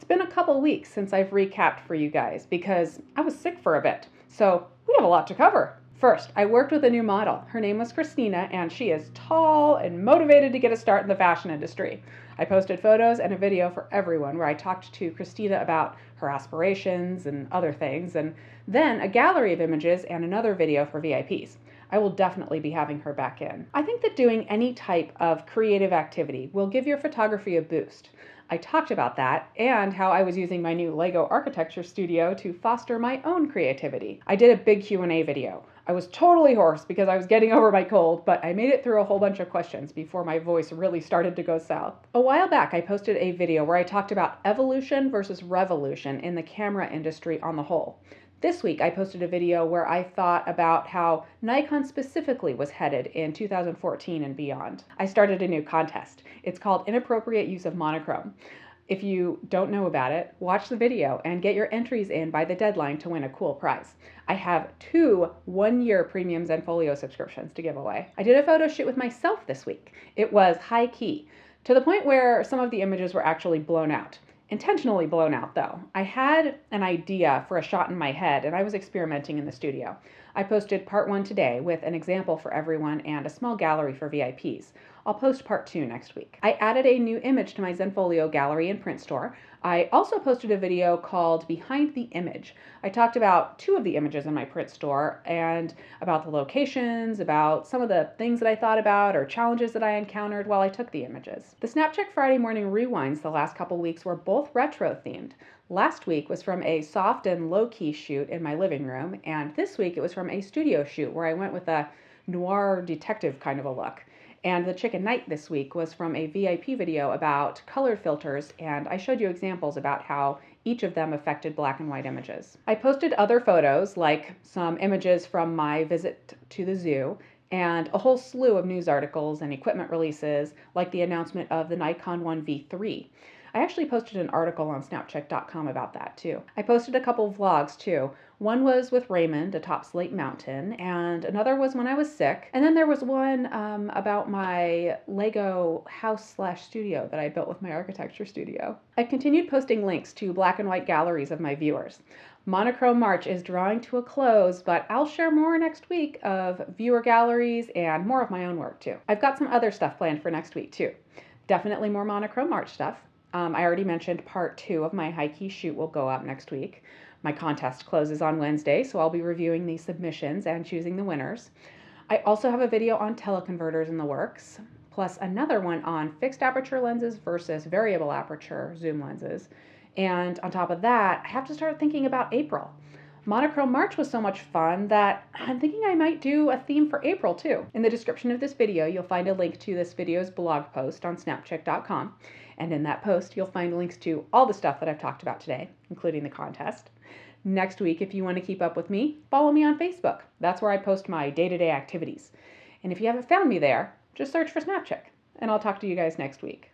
It's been a couple weeks since I've recapped for you guys because I was sick for a bit, so we have a lot to cover. First, I worked with a new model. Her name was Christina, and she is tall and motivated to get a start in the fashion industry. I posted photos and a video for everyone where I talked to Christina about her aspirations and other things, and then a gallery of images and another video for VIPs. I will definitely be having her back in. I think that doing any type of creative activity will give your photography a boost. I talked about that and how I was using my new Lego architecture studio to foster my own creativity. I did a big Q&A video. I was totally hoarse because I was getting over my cold, but I made it through a whole bunch of questions before my voice really started to go south. A while back, I posted a video where I talked about evolution versus revolution in the camera industry on the whole. This week, I posted a video where I thought about how Nikon specifically was headed in 2014 and beyond. I started a new contest. It's called Inappropriate Use of Monochrome. If you don't know about it, watch the video and get your entries in by the deadline to win a cool prize. I have 2 one-year premium Zenfolio subscriptions to give away. I did a photo shoot with myself this week. It was high key, to the point where some of the images were actually blown out. Intentionally blown out though. I had an idea for a shot in my head and I was experimenting in the studio. I posted part 1 today with an example for everyone and a small gallery for VIPs. I'll post part 2 next week. I added a new image to my Zenfolio gallery and print store. I also posted a video called Behind the Image. I talked about 2 of the images in my print store and about the locations, about some of the things that I thought about or challenges that I encountered while I took the images. The Snapcheck Friday morning rewinds the last couple weeks were both retro themed. Last week was from a soft and low-key shoot in my living room, and this week it was from a studio shoot where I went with a noir detective kind of a look. And the Chicken Night this week was from a VIP video about color filters, and I showed you examples about how each of them affected black and white images. I posted other photos, like some images from my visit to the zoo, and a whole slew of news articles and equipment releases, like the announcement of the Nikon 1V3. I actually posted an article on Snapcheck.com about that too. I posted a couple vlogs too. One was with Raymond atop Slate Mountain, and another was when I was sick. And then there was one about my Lego house/studio that I built with my architecture studio. I continued posting links to black and white galleries of my viewers. Monochrome March is drawing to a close, but I'll share more next week of viewer galleries and more of my own work too. I've got some other stuff planned for next week too. Definitely more Monochrome March stuff. I already mentioned part 2 of my high-key shoot will go up next week. My contest closes on Wednesday, so I'll be reviewing the submissions and choosing the winners. I also have a video on teleconverters in the works, plus another one on fixed aperture lenses versus variable aperture zoom lenses. And on top of that, I have to start thinking about April. Monochrome March was so much fun that I'm thinking I might do a theme for April too. In the description of this video, you'll find a link to this video's blog post on Snapcheck.com. And in that post, you'll find links to all the stuff that I've talked about today, including the contest. Next week, if you want to keep up with me, follow me on Facebook. That's where I post my day-to-day activities. And if you haven't found me there, just search for Snapcheck, and I'll talk to you guys next week.